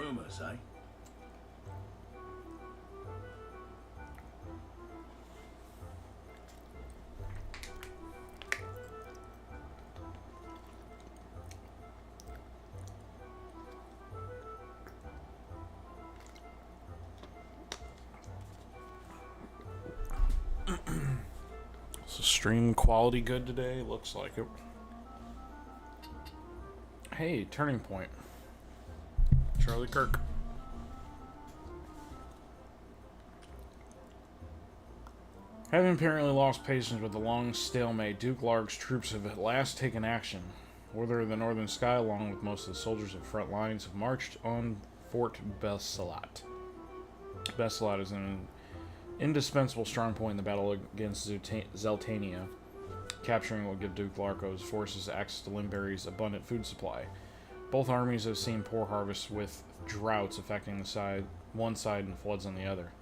rumors, eh? So stream quality good today? Looks like it. Hey, Turning Point. Charlie Kirk. Having apparently lost patience with the long stalemate, Duke Larg's troops have at last taken action. Order of the Northern Sky, along with most of the soldiers of front lines, have marched on Fort Besselat. Besselat is an indispensable strongpoint in the battle against Zeltania. Capturing will give Duke Larco's forces access to Limberry's abundant food supply. Both armies have seen poor harvests with droughts affecting one side and floods on the other.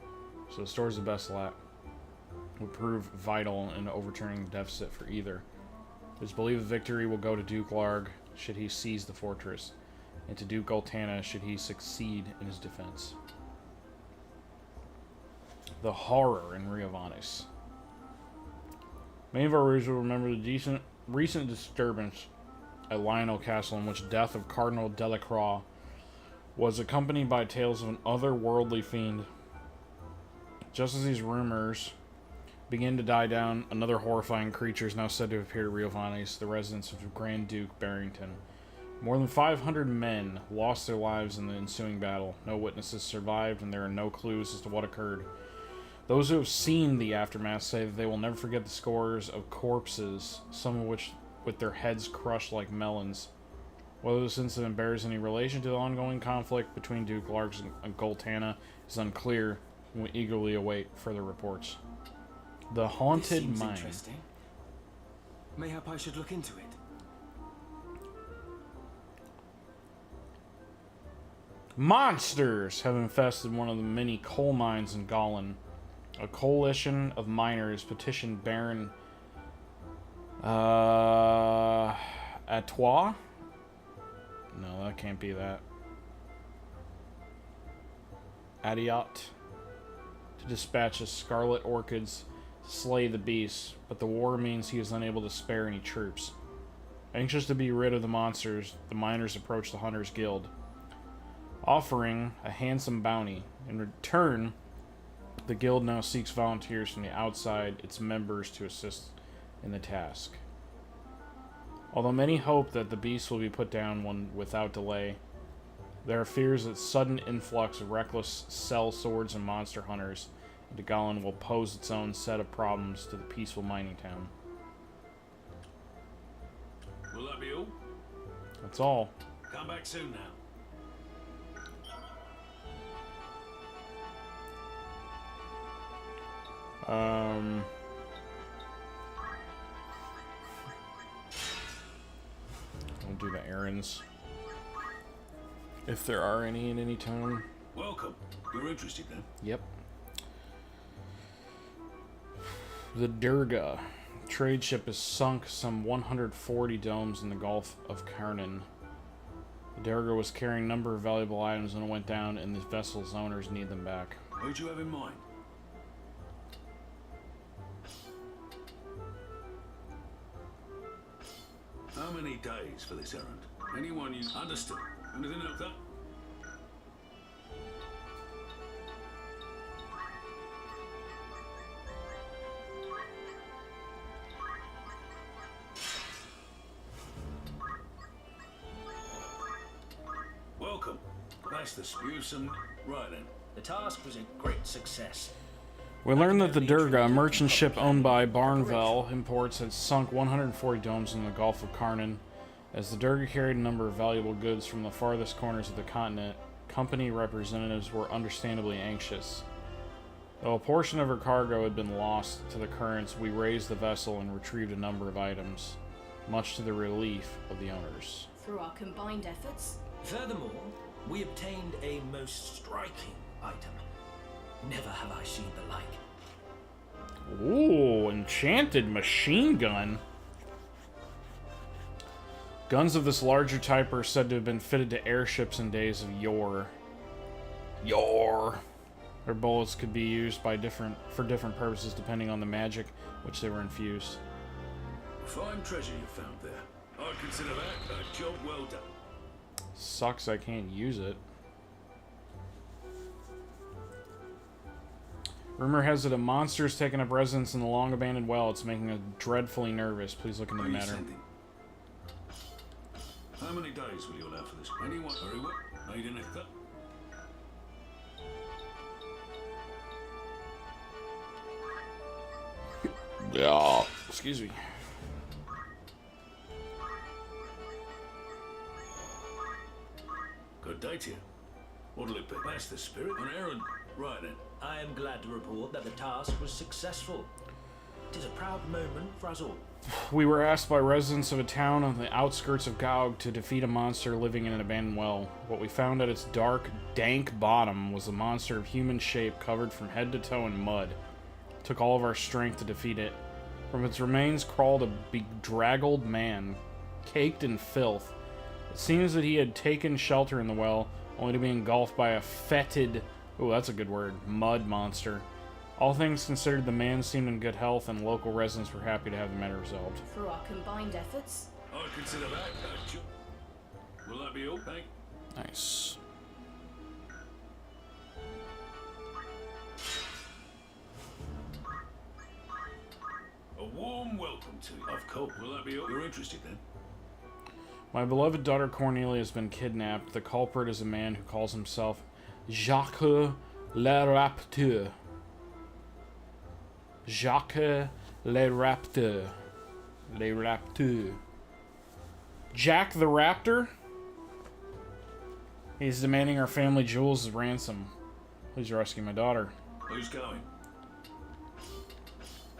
So the stores of Besselat would prove vital in overturning the deficit for either. It is believed the victory will go to Duke Larg should he seize the fortress, and to Duke Ultana should he succeed in his defense. The horror in Ivalice. Many of our readers will remember the recent disturbance at Lionel Castle, in which the death of Cardinal Delacroix was accompanied by tales of an otherworldly fiend. Just as these rumors begin to die down, another horrifying creature is now said to appear at Ivalice, the residence of Grand Duke Barrington. More than 500 men lost their lives in the ensuing battle. No witnesses survived, and there are no clues as to what occurred. Those who have seen the aftermath say that they will never forget the scores of corpses, some of which with their heads crushed like melons. Whether this incident bears any relation to the ongoing conflict between Duke Largs and Goltana is unclear, and we eagerly await further reports. The Haunted Mine. Interesting. Mayhap I should look into it. Monsters have infested one of the many coal mines in Golan. A coalition of miners petitioned Baron Atois? No, that can't be that. Adiot to dispatch the Scarlet Orchids to slay the beasts, but the war means he is unable to spare any troops. Anxious to be rid of the monsters, the miners approach the Hunters Guild, offering a handsome bounty. In return, the guild now seeks volunteers from the outside, its members, to assist in the task. Although many hope that the beasts will be put down without delay, there are fears that sudden influx of reckless sellswords and monster hunters into Golan will pose its own set of problems to the peaceful mining town. Will that be all? That's all. Come back soon now. We'll do the errands, if there are any in any town. Welcome. You're interested then? Yep. The Durga. Trade ship has sunk some 140 domes in the Gulf of Karnan. The Durga was carrying a number of valuable items when it went down, and the vessel's owners need them back. Who'd you have in mind? How many days for this errand? Anyone you understood? Anything like that? Welcome. That's the Spewson. Right then. The task was a great success. We learned that the Durga, a merchant ship owned by Barnvel Imports, had sunk 140 domes in the Gulf of Karnan. As the Durga carried a number of valuable goods from the farthest corners of the continent, company representatives were understandably anxious. Though a portion of her cargo had been lost to the currents, we raised the vessel and retrieved a number of items, much to the relief of the owners. Through our combined efforts? Furthermore, we obtained a most striking item. Never have I seen the like. Ooh, enchanted machine gun. Guns of this larger type are said to have been fitted to airships in days of yore. Yor. Their bullets could be used for different purposes depending on the magic which they were infused. Fine treasure you found there. I'd consider that a job well done. Sucks I can't use it. Rumor has it a monster has taken up residence in the long-abandoned well. It's making us dreadfully nervous. Please look into the matter. How many days will you allow for this? Anyone? Very well. Made in a cut. Yeah. Excuse me. Good day to you. What'll it be? That's the spirit. An errand. Right then. I am glad to report that the task was successful. It is a proud moment for us all. We were asked by residents of a town on the outskirts of Gaug to defeat a monster living in an abandoned well. What we found at its dark, dank bottom was a monster of human shape covered from head to toe in mud. It took all of our strength to defeat it. From its remains crawled a bedraggled man, caked in filth. It seems that he had taken shelter in the well, only to be engulfed by a fetid, oh that's a good word, mud monster. All things considered, the man seemed in good health, and local residents were happy to have the matter resolved. Through our combined efforts, I'd consider that a job. Will that be all? Thank. Nice. A warm welcome to you. Of course. Will that be all? You're interested then? My beloved daughter Cornelia has been kidnapped. The culprit is a man who calls himself Jacques le Rapteur. Jacques le Rapteur. Le Rapteur. Jack the Raptor? He's demanding our family jewels as ransom. Please rescue my daughter. Who's going?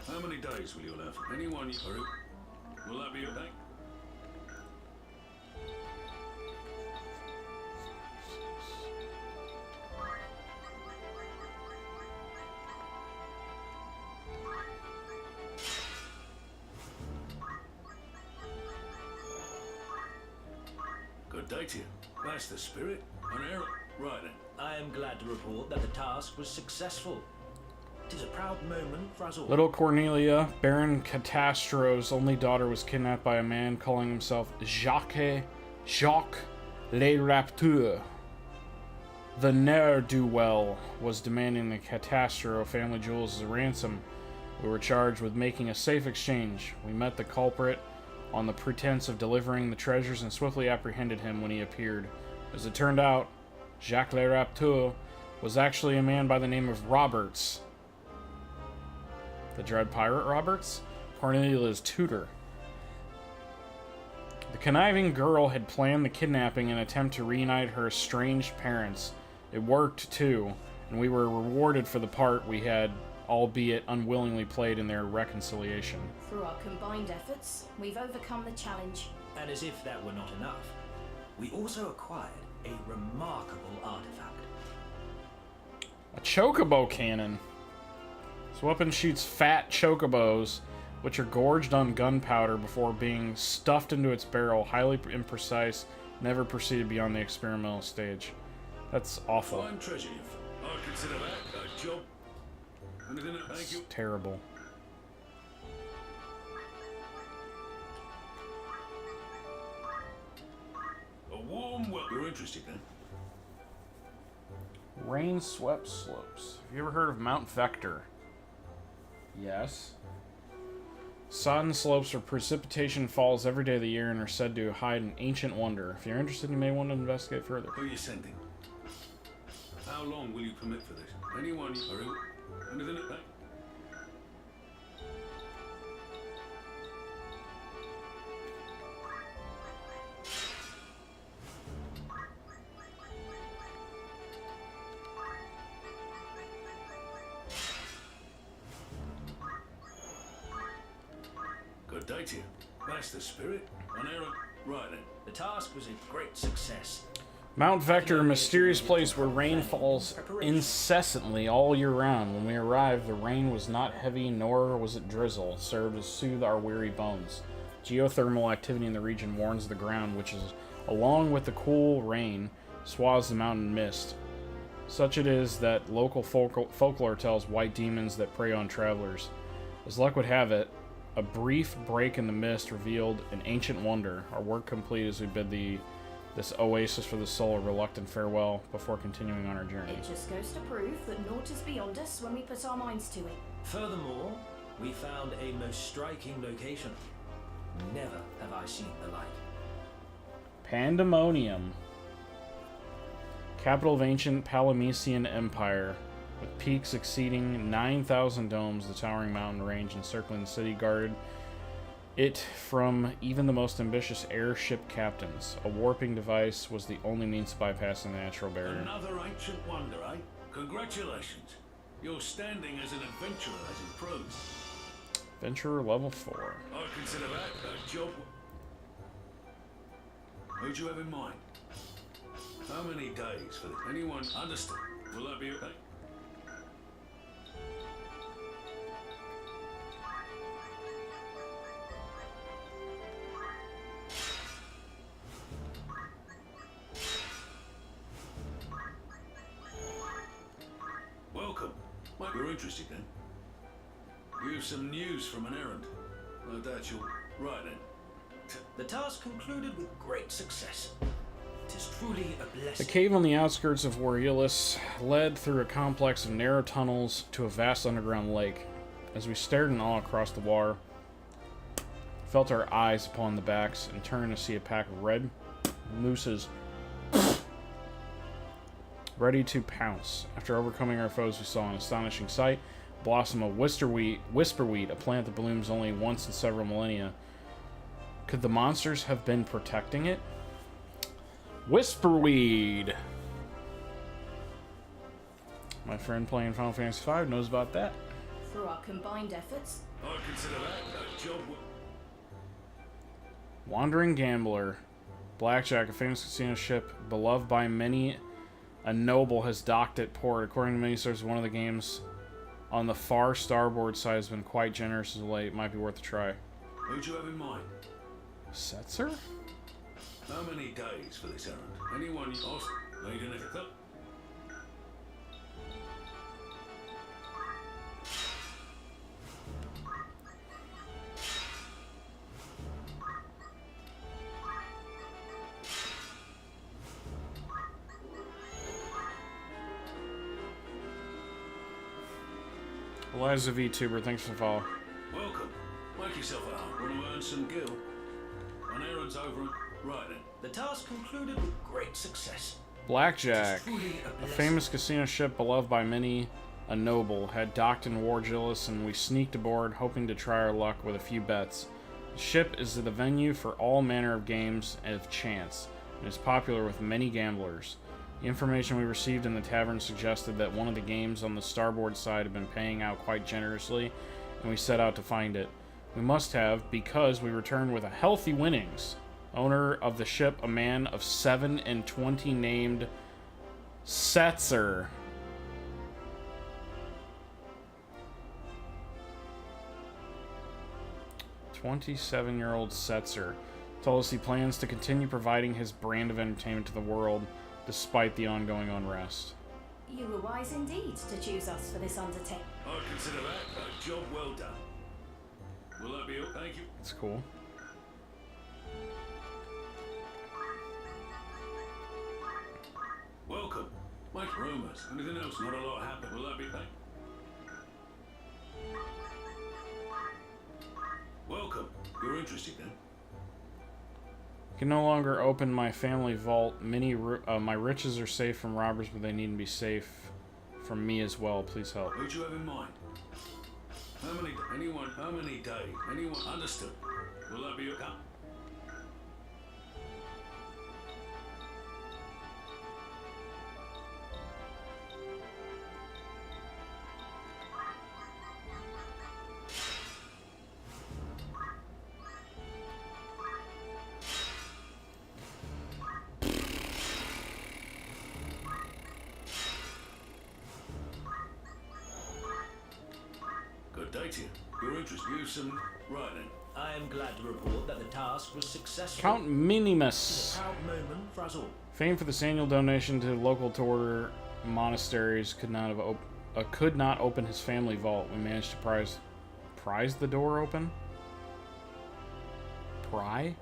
How many days will you allow for? Anyone you... Will that be all? Thank. Good day to you. That's the spirit. An errand. Right then. I am glad to report that the task was successful. It is a proud moment for us all. Little Cornelia, Baron Catastro's only daughter, was kidnapped by a man calling himself Jacques le Rapteur. The ne'er-do-well was demanding the Catastro family jewels as a ransom. We were charged with making a safe exchange. We met the culprit on the pretense of delivering the treasures and swiftly apprehended him when he appeared. As it turned out, Jacques le Rapteur was actually a man by the name of Roberts. The Dread Pirate Roberts? Cornelia's tutor. The conniving girl had planned the kidnapping in an attempt to reunite her estranged parents. It worked, too, and we were rewarded for the part we had, albeit unwillingly, played in their reconciliation. through our combined efforts, we've overcome the challenge. And as if that were not enough, we also acquired a remarkable artifact. A chocobo cannon. This weapon shoots fat chocobos, which are gorged on gunpowder before being stuffed into its barrel. Highly imprecise, never proceeded beyond the experimental stage. That's awful. Fine treasure you found. I'd consider that a job. Anything that thank you. It's terrible. A warm welcome. You're interested then? Rain-swept slopes. Have you ever heard of Mount Vector? Yes. Sodden slopes where precipitation falls every day of the year and are said to hide an ancient wonder. If you're interested, you may want to investigate further. Who are you sending? How long will you permit for this? Anyone you... Anything that thank. Good day to you. That's the spirit. An errand. Right then. The task was a great success. Mount Vector, a mysterious place where rain falls incessantly all year round. When we arrived, the rain was not heavy, nor was it drizzle. It served to soothe our weary bones. Geothermal activity in the region warms the ground, which is, along with the cool rain, swathes the mountain mist. Such it is that local folklore tells white demons that prey on travelers. As luck would have it, a brief break in the mist revealed an ancient wonder. Our work complete as we bid this oasis for the soul a reluctant farewell before continuing on our journey. It just goes to prove that naught is beyond us when we put our minds to it. Furthermore, we found a most striking location. Never have I seen the like. Pandemonium. Capital of ancient Palamecian Empire. With peaks exceeding 9,000 domes, the towering mountain range encircling the city guarded it from even the most ambitious airship captains. A warping device was the only means to bypass the natural barrier. Another ancient wonder, eh? Congratulations. Your standing as an adventurer has improved. Adventurer level 4. I consider that a job. Who'd you have in mind? How many days for this? Anyone understand? Will that be okay? Welcome. Mate, you're interested then? You have some news from an errand. No doubt you'll... Right then. The task concluded with great success. It is truly a The blessing. cave on the outskirts of Ivalice led through a complex of narrow tunnels to a vast underground lake. As we stared in awe across the water, felt our eyes upon the backs, and turned to see a pack of red mooses ready to pounce. After overcoming our foes, we saw an astonishing sight. Blossom of whisperweed, a plant that blooms only once in several millennia. Could the monsters have been protecting it? Whisperweed! My friend playing Final Fantasy V knows about that. Through our combined efforts, I consider that a job. Wandering Gambler. Blackjack, a famous casino ship beloved by many, a noble has docked at port. According to many sources, one of the games on the far starboard side has been quite generous as of late. Might be worth a try. Who'd you have in mind? Setzer? How many days for this errand? Anyone you ask? Need anything? Eliza VTuber, thanks for the follow. Welcome. Make yourself at home. Want to earn some gil? An errand's over. Right then. The task concluded with great success. Blackjack, It is truly a a blessing. famous casino ship beloved by many, a noble, had docked in Wargillis, and we sneaked aboard, hoping to try our luck with a few bets. The ship is the venue for all manner of games of chance, and is popular with many gamblers. The information we received in the tavern suggested that one of the games on the starboard side had been paying out quite generously, and we set out to find it. We must have, because we returned with a healthy winnings. Owner of the ship, a man of 7 and 20 named Setzer. "27-year-old Setzer told us he plans to continue providing his brand of entertainment to the world despite the ongoing unrest." you were wise indeed to choose us for this undertaking. I consider that a job well done. Will that be all? Thank you. That's cool. Welcome. Make rumours. Anything else? Not a lot happened. Will that be thank? Welcome. You're interested then? Can no longer open my family vault. My riches are safe from robbers, but they need to be safe from me as well. Please help. Who'd you have in mind? How many? Anyone? How many days? Anyone? Understood. Will that be okay? Good day to you. You're interested. You some right then. I am glad to report that the task was successful. Count It's Minimus. a proud moment for us all. Famed for this annual donation to local monasteries could not open his family vault. We managed to prise the door open? Pry?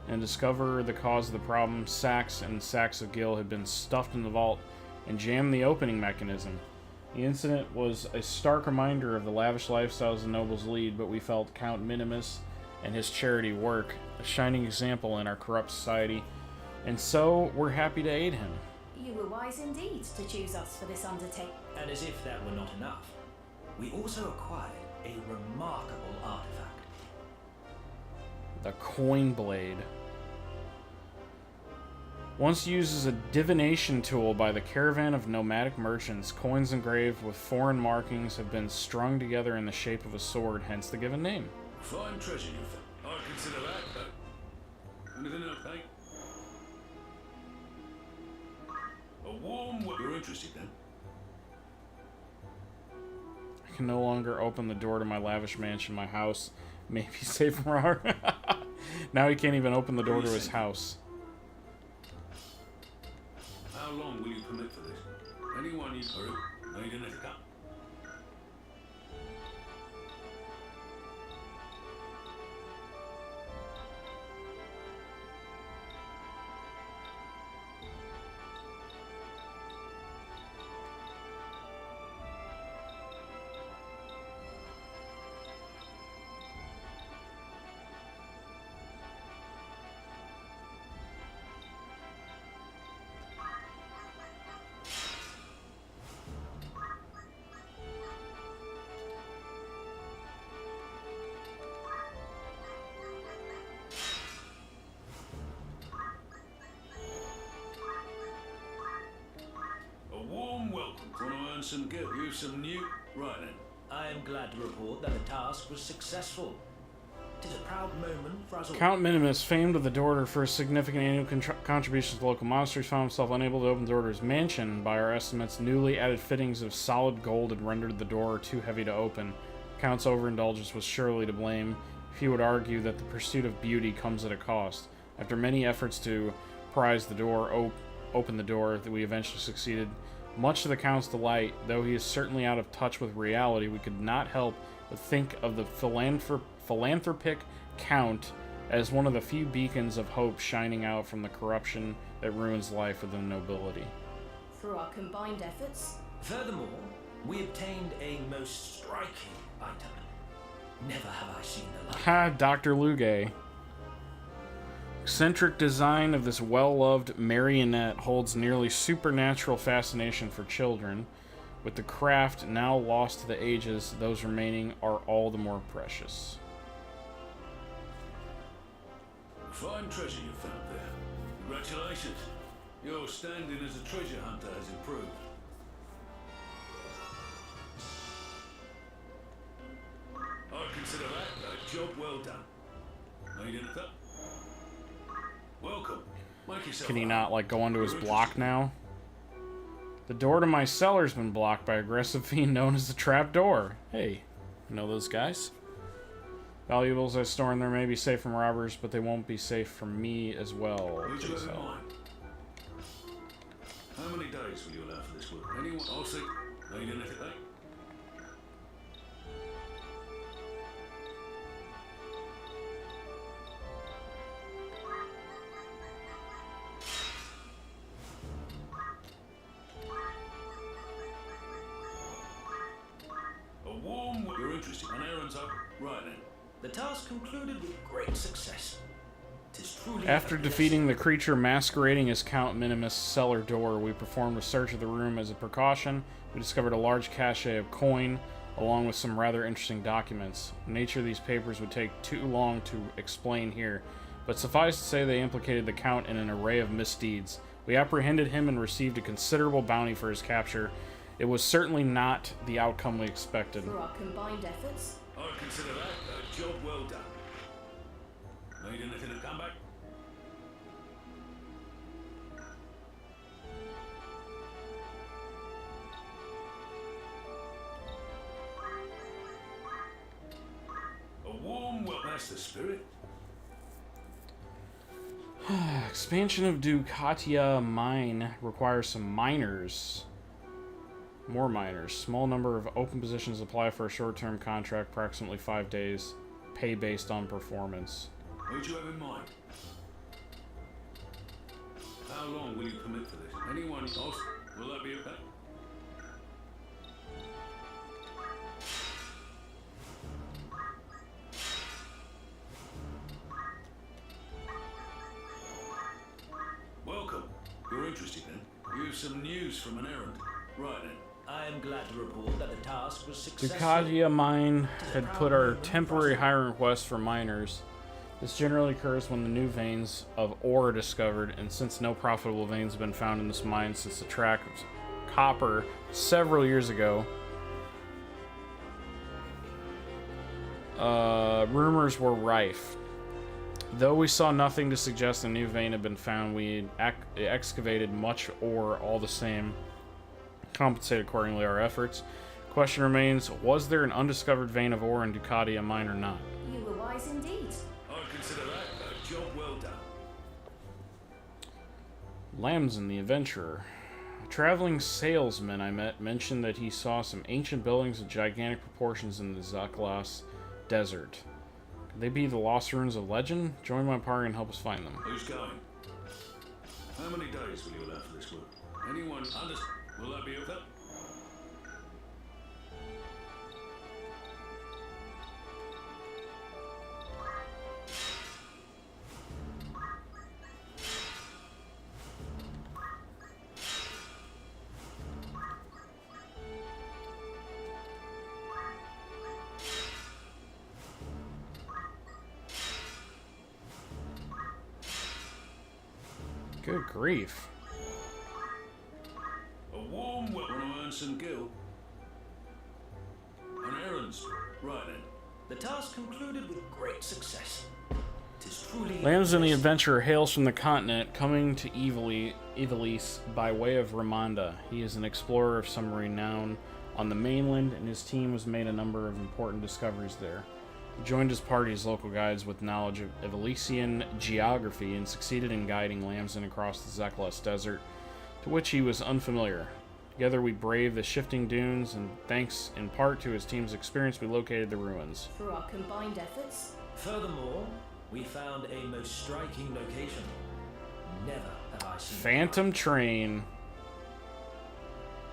And discover the cause of the problem. Sacks and sacks of gil had been stuffed in the vault and jammed the opening mechanism. The incident was a stark reminder of the lavish lifestyles the nobles lead, but we felt Count Minimus and his charity work a shining example in our corrupt society, and so we're happy to aid him. You were wise indeed to choose us for this undertaking. And as if that were not enough, we also acquired a remarkable artifact. The coin blade. Once used as a divination tool by the caravan of nomadic merchants, coins engraved with foreign markings have been strung together in the shape of a sword, hence the given name. Fine treasure you found. I consider that, though. Anything else, eh? A warm You're interested, then? I can no longer open the door to my lavish mansion, my house. Maybe safe from robbery. Now he can't even open the door to his house. How long will you permit for this? Anyone you hurry, need an ethical. Want to earn some gil? You some new? Right then. I am glad to report that the task was successful. It is a proud moment for us all. Count Minimus, famed with the door for his significant annual contributions to local monasteries, found himself unable to open the door to his mansion. By our estimates, newly added fittings of solid gold had rendered the door too heavy to open. Count's overindulgence was surely to blame. Few would argue that the pursuit of beauty comes at a cost. After many efforts to prise the door, open the door, that we eventually succeeded. Much to the Count's delight, though he is certainly out of touch with reality, we could not help but think of the philanthropic Count as one of the few beacons of hope shining out from the corruption that ruins life within nobility. Through our combined efforts, Furthermore, we obtained a most striking item. Never have I seen the like. Ha, Dr. Lugay. Eccentric design of this well-loved marionette holds nearly supernatural fascination for children. With the craft now lost to the ages, those remaining are all the more precious. Fine treasure you found there. Congratulations. Your standing as a treasure hunter has improved. I consider that a job well done. Need anything? Welcome. Make yourself Can he at not, home. like, go onto his You're block interested. now? The door to my cellar's been blocked by aggressive fiend known as the Trap Door. Hey, you know those guys? Valuables I store in there may be safe from robbers, but they won't be safe from me as well. Who'd you Please have in help. mind? How many days will you allow for this work? Anyone? I'll see. Need anything, eh? A warm. You're interested. An errand's up. Right then. The task concluded with great success. It is truly After a blessing. defeating the creature masquerading as Count Minimus' cellar door, we performed a search of the room as a precaution. We discovered a large cache of coin, along with some rather interesting documents. The nature of these papers would take too long to explain here, but suffice to say they implicated the Count in an array of misdeeds. We apprehended him and received a considerable bounty for his capture. It was certainly not the outcome we expected. through our combined efforts, I consider that a job well done. Need anything to come back? A warm well. That's the spirit. Expansion of Ducatia mine requires some miners. More miners. Small number of open positions apply for a short-term contract, approximately 5 days. Pay based on performance. Who do you have in mind? How long will you commit for this? Anyone else? Will that be okay? Welcome. You're interested then? You have some news from an errand. Right then. I am glad to report that the task was successful. Ducatia mine had put our temporary hiring request for miners. This generally occurs when the new veins of ore are discovered, and since no profitable veins have been found in this mine since the track of copper several years ago, rumors were rife. Though we saw nothing to suggest a new vein had been found, we excavated much ore all the same. Compensate accordingly our efforts. Question remains, was there an undiscovered vein of ore in Ducatia mine or not? You were wise indeed. I'd consider that a job well done. Lamson, the adventurer. A traveling salesman I met mentioned that he saw some ancient buildings of gigantic proportions in the Ivalice desert. Could they be the lost ruins of legend? Join my party and help us find them. Who's going? How many days will you allow for this work? Anyone under... Will that be okay? Good grief. A warm welcome to earn some gil. An errand's right then. The task concluded with great success. It is truly... Lamson, the adventurer, hails from the continent, coming to Ivalice by way of Ramonda. He is an explorer of some renown on the mainland, and his team has made a number of important discoveries there. He joined his party as local guides with knowledge of Ivalician geography and succeeded in guiding Lamson across the Ivalice desert, to which he was unfamiliar. Together we braved the shifting dunes, and thanks in part to his team's experience, we located the ruins. Through our combined efforts, Furthermore, we found a most striking location. Never have I seen... Phantom Train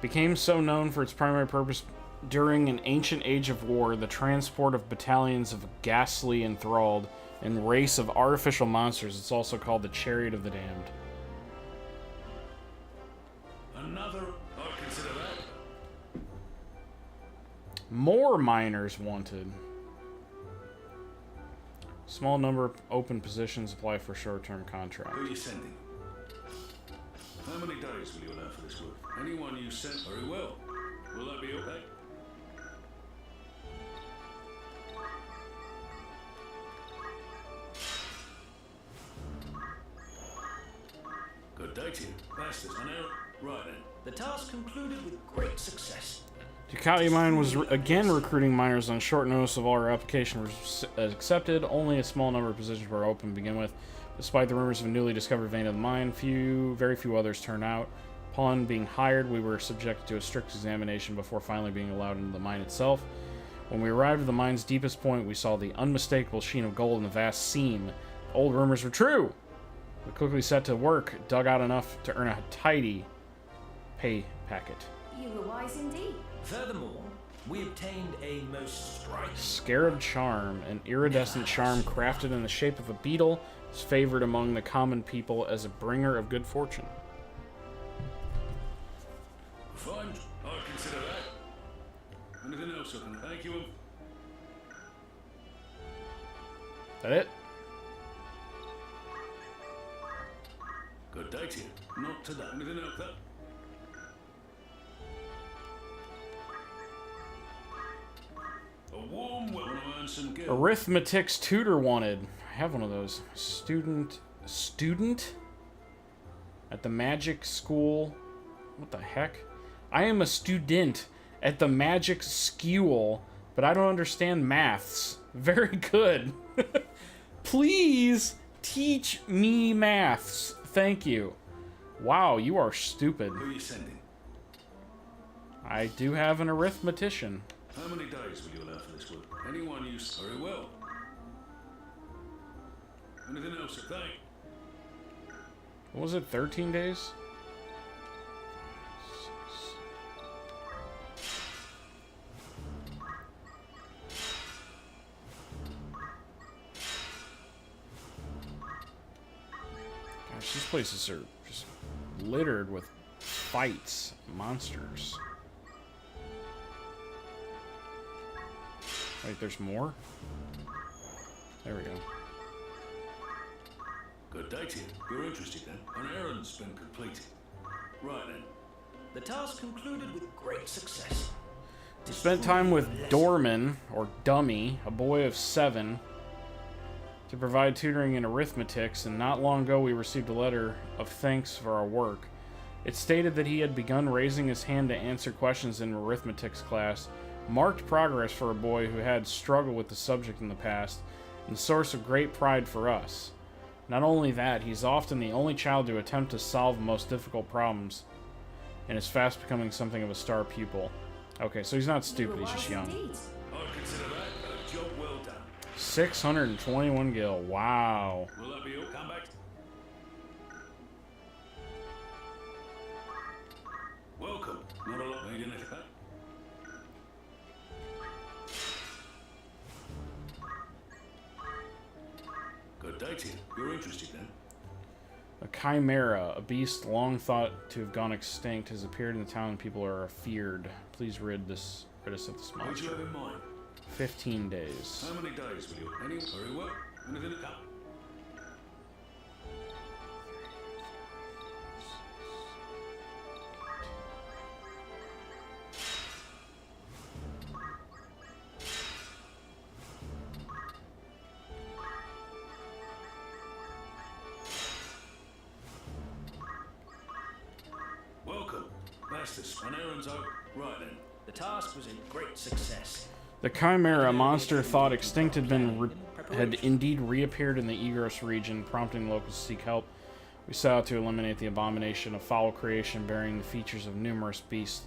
became so known for its primary purpose during an ancient age of war, the transport of battalions of ghastly enthralled and race of artificial monsters. It's also called the Chariot of the Damned. Another... I'd consider that. More miners wanted. Small number of open positions apply for short-term contract. Who are you sending? How many days will you allow for this work? Anyone you sent very well. Will that be okay? Good day to you. Bastards, I know. Right then. The task concluded with great success. Ducatia Mine was again recruiting miners on short notice. Of all our applications were accepted. Only a small number of positions were open to begin with. Despite the rumors of a newly discovered vein of the mine, very few others turned out. Upon being hired, we were subjected to a strict examination before finally being allowed into the mine itself. When we arrived at the mine's deepest point, we saw the unmistakable sheen of gold in the vast seam. The old rumors were true. We quickly set to work, dug out enough to earn a tidy pay packet. you were wise indeed. Furthermore, we obtained a most striking... Scarab Charm, an iridescent charm crafted in the shape of a beetle, is favored among the common people as a bringer of good fortune. Fine. I'd consider that. Anything else I can thank you of? That it? Good day to you. Not today. Anything else that? A warm welcome to earn some gil. Arithmetic's tutor wanted. I have one of those. Student at the magic school. What the heck? I am a student at the magic school, but I don't understand maths. Very good. Please Teach me maths. Thank you. Wow, you are stupid. Who are you sending? I do have an arithmetician. How many days will you allow for this work? Anyone you... Very well. Anything else? Thank. What was it, 13 days? Gosh, these places are just littered with fights, monsters. Wait, there's more? There we go. Good day to you. You're interested then? An errand's been completed. Right then. The task concluded with great success. Spent time with Dorman, or Dummy, a boy of 7, to provide tutoring in arithmetics, and not long ago we received a letter of thanks for our work. It stated that he had begun raising his hand to answer questions in arithmetics class, marked progress for a boy who had struggled with the subject in the past, and a source of great pride for us. Not only that, he's often the only child to attempt to solve the most difficult problems, and is fast becoming something of a star pupil. Okay, so he's not stupid, he's just young. I'd consider that a job well done. 621 gil, wow. Will that be all? Come back. Welcome. Not a lot needing it. Good day to you. You're interested then? A chimera, a beast long thought to have gone extinct, has appeared in the town and people are afeared. Please rid us of this What do you monster. have in mind? 15 days. How many days will you? Any? Very well. Anything to come? Welcome. That's this. An errand's out. Right then. The task was a great success. The chimera, a monster thought extinct, had indeed reappeared in the Egros region, prompting locals to seek help. We set out to eliminate the abomination of foul creation bearing the features of numerous beasts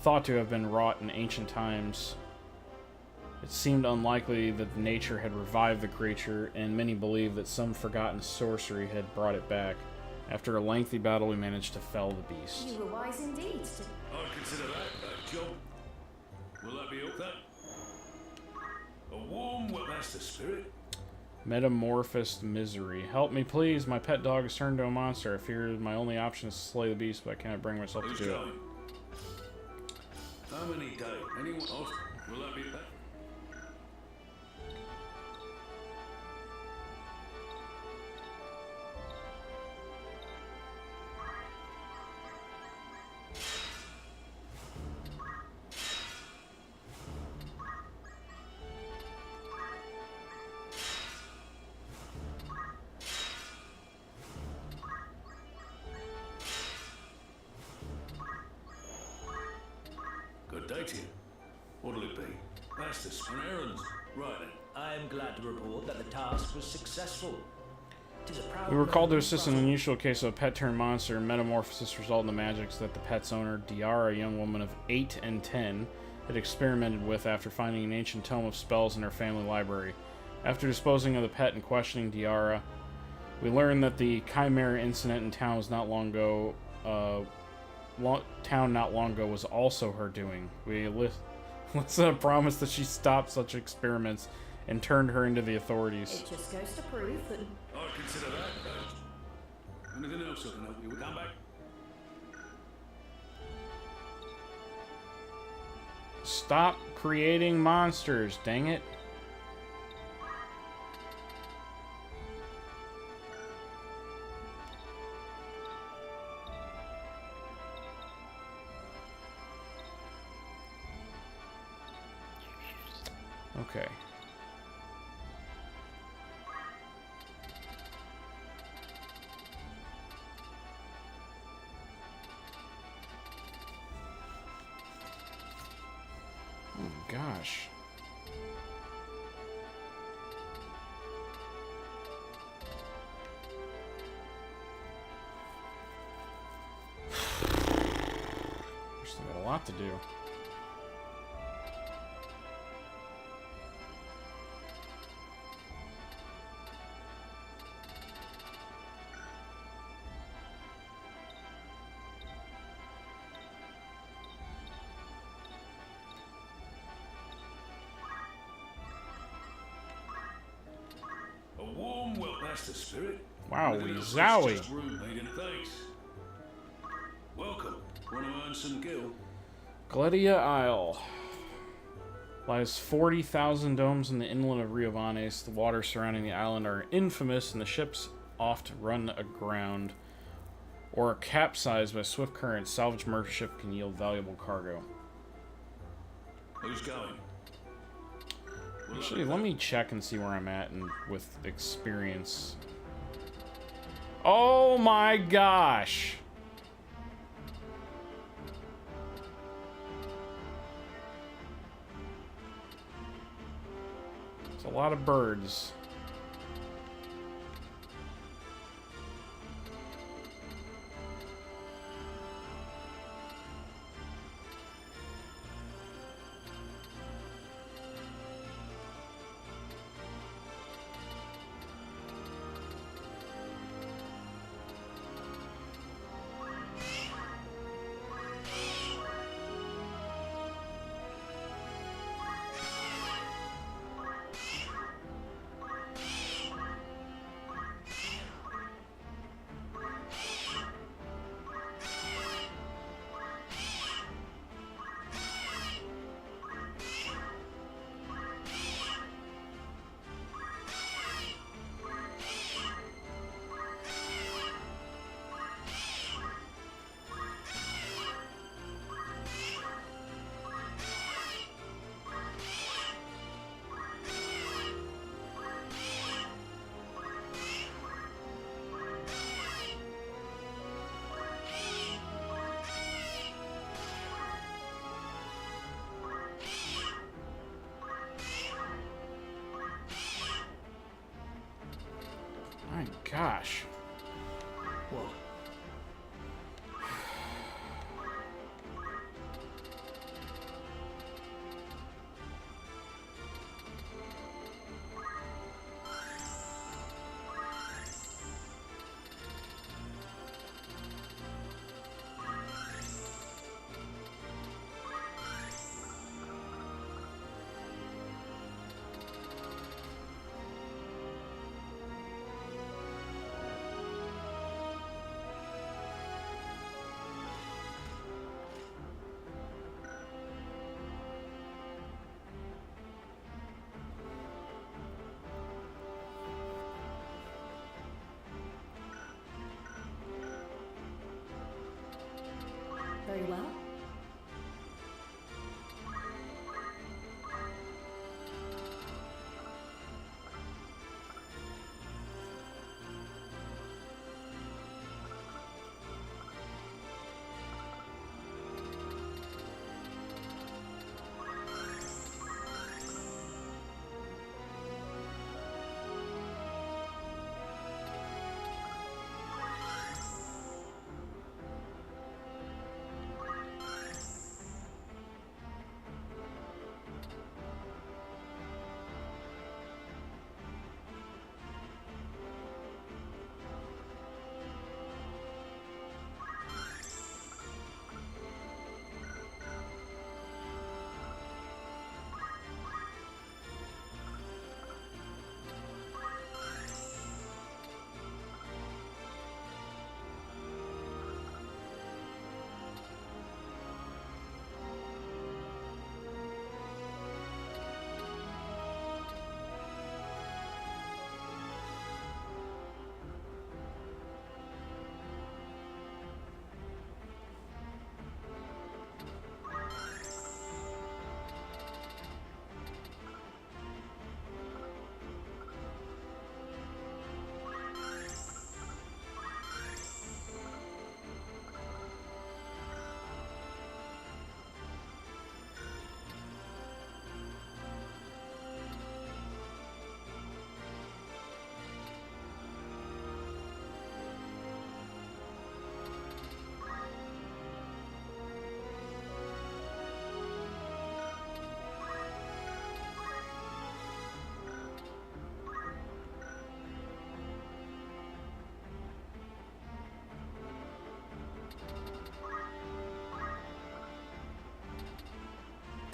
thought to have been wrought in ancient times. It seemed unlikely that nature had revived the creature, and many believed that some forgotten sorcery had brought it back. After a lengthy battle, we managed to fell the beast. You were wise indeed. I'd consider that a job. Will that be all? That? A warm, well, that's the spirit. Metamorphosed misery. Help me, please. My pet dog has turned to a monster. I fear my only option is to slay the beast, but I cannot bring myself Who's to do it. going? How many days? Anyone else? Will that be that? Good day to you. What'll it be? That's the an errands. Right then. I am glad to report that the task was successful. It is a proud We were called to moment assist for in us an unusual case of a pet turned monster. Metamorphosis resulted in the magics that the pet's owner, Diara, a young woman of 8 and 10, had experimented with after finding an ancient tome of spells in her family library. After disposing of the pet and questioning Diara, we learned that the chimera incident in town was not long ago. Not long ago was also her doing. We listened a promise that she stopped such experiments and turned her into the authorities. It just goes to prove that I'd consider that. Anything else I can help you with? Come back. Stop creating monsters, dang it. Okay. Oh gosh. to do. A warm welcome. That's the spirit. Wow, Anything else? Zowie. It's just room, mate, and thanks. Welcome. Want to earn some gil? Galedia Isle lies 40,000 domes in the inland of Ivalice. The waters surrounding the island are infamous, and the ships oft run aground or are capsized by swift currents. Salvage merchant ship can yield valuable cargo. Who's going? Actually, let me check and see where I'm at and with experience. Oh my gosh! It's a lot of birds. My gosh. What?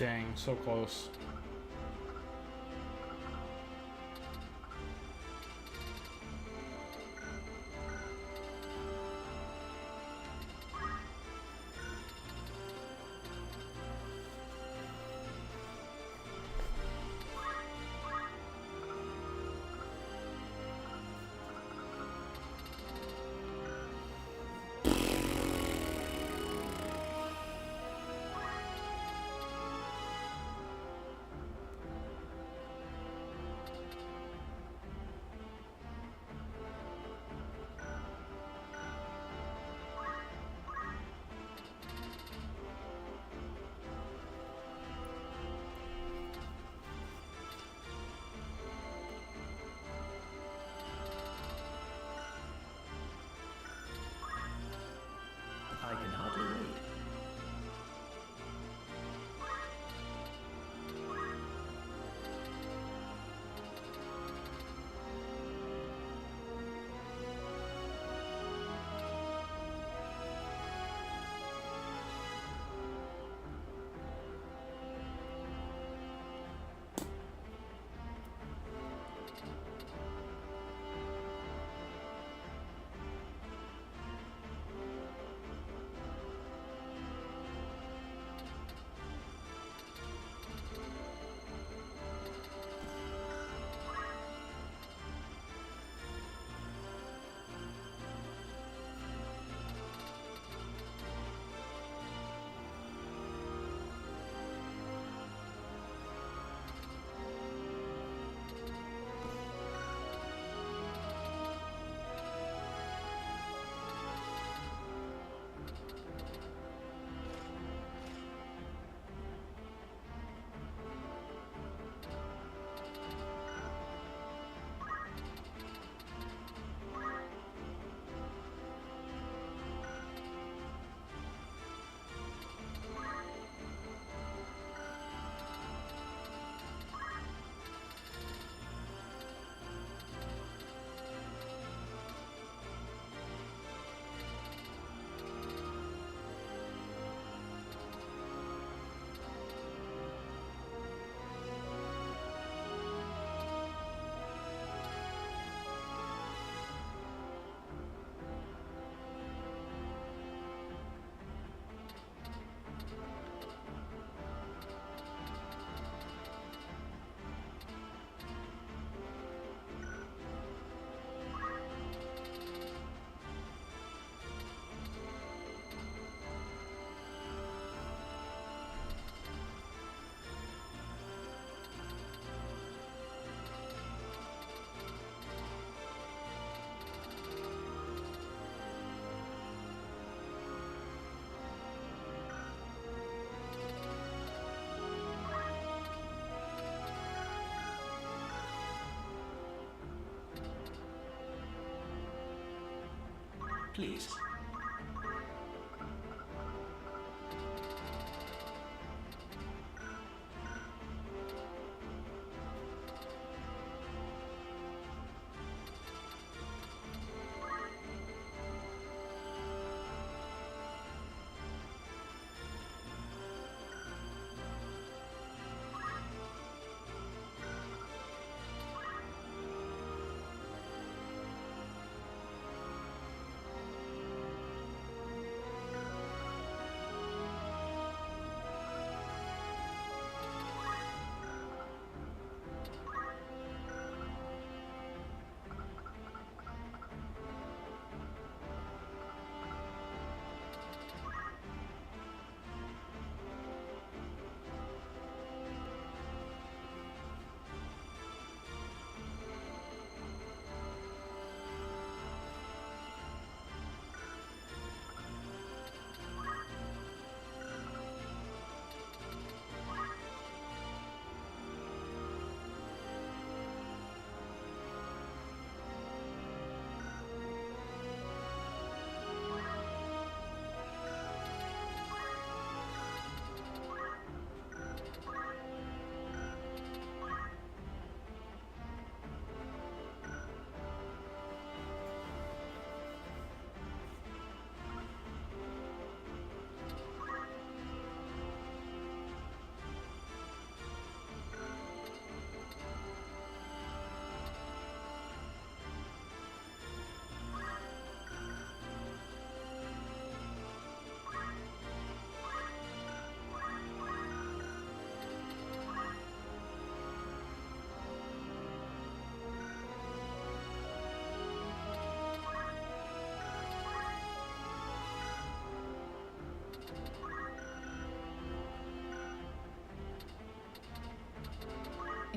Dang, so close. I can hardly wait. Please.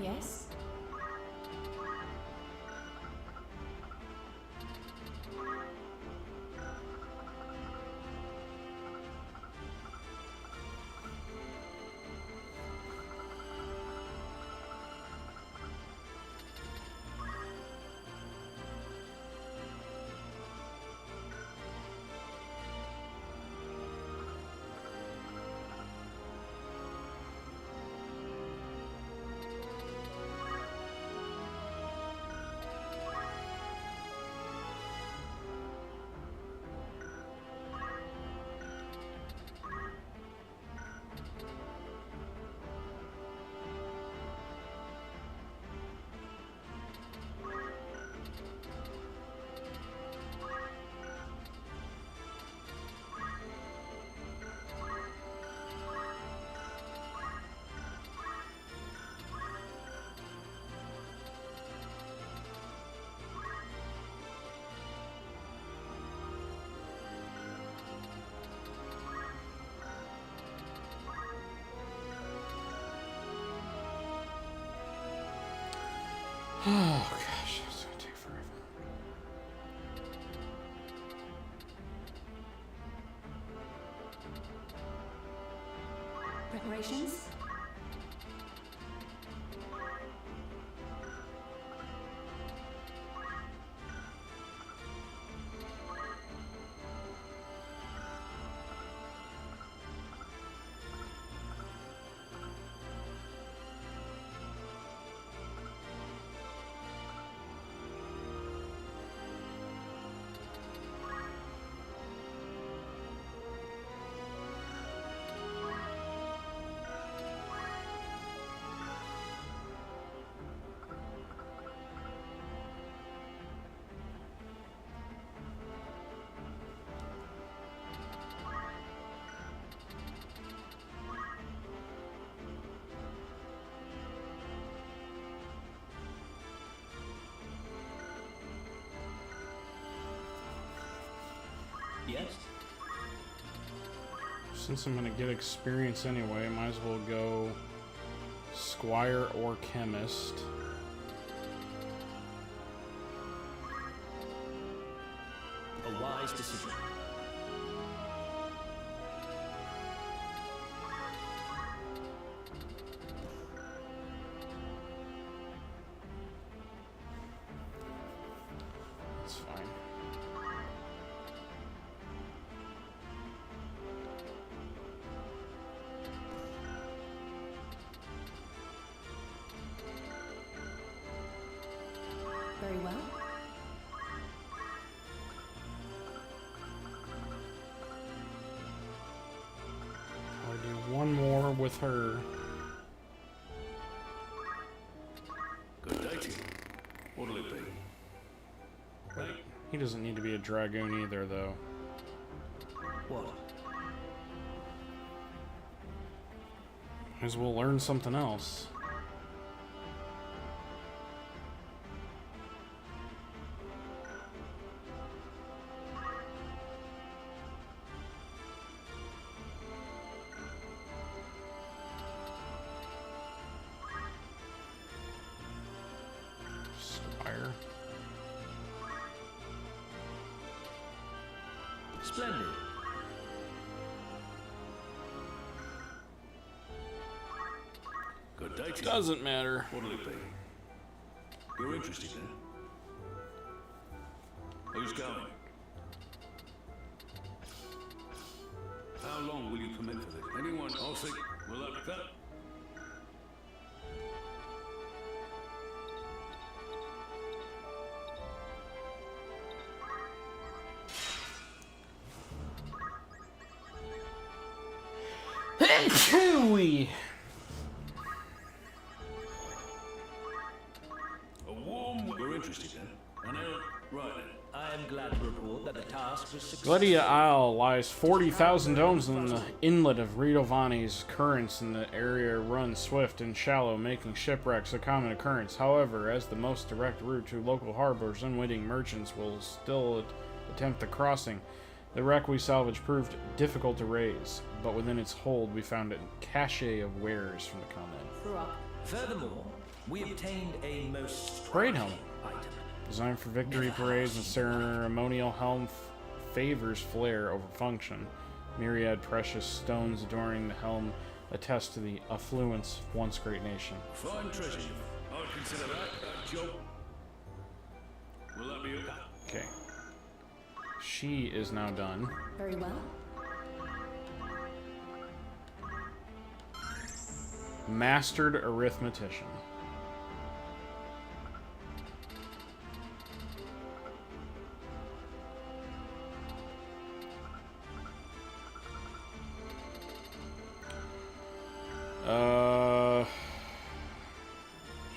Yes? Oh gosh, it's gonna take forever. Preparations? Yes? Since I'm gonna get experience anyway, might as well go Squire or Chemist. A wise decision. That's fine. Very well. I'll do one more with her. Good day to you. What'll it be? Hey, He doesn't need to be a dragoon either, though. What? Might as well learn something else. Squire. Splendid. good day to you. Doesn't matter. What'll it be? You're interested, then? Who's going? How long will you permit for this? Anyone? I'll see. Will that be that? Chewy. A warm. You're interested, then? An errand? Right then. I am glad to report that the task was successful. Gledia Isle lies 40,000 domes in the inlet of Ridovani's. Currents in the area run swift and shallow, making shipwrecks a common occurrence. However, as the most direct route to local harbors, unwitting merchants will still attempt the crossing. The wreck we salvaged proved difficult to raise, but within its hold we found a cache of wares from the continent. Through up. Furthermore, We obtained a most Parade striking helmet. item. Designed for victory parades and ceremonial helm favors flair over function. Myriad precious stones adorning the helm attest to the affluence of once great nation. Fine treasure. I'd consider that a job. Will that be okay? Okay. She is now done. Very well. Mastered arithmetician.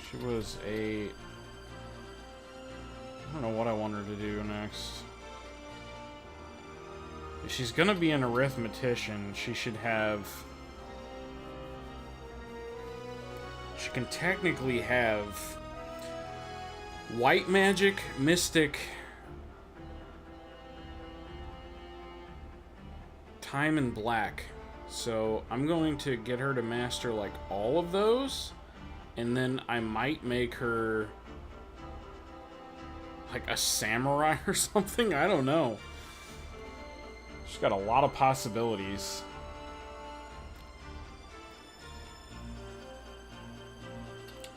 She was a... I don't know what I want her to do next. If she's gonna be an arithmetician, she should have... She can technically have white magic, mystic, time, and black. So I'm going to get her to master like all of those, and then I might make her like a samurai or something. I don't know. She's got a lot of possibilities.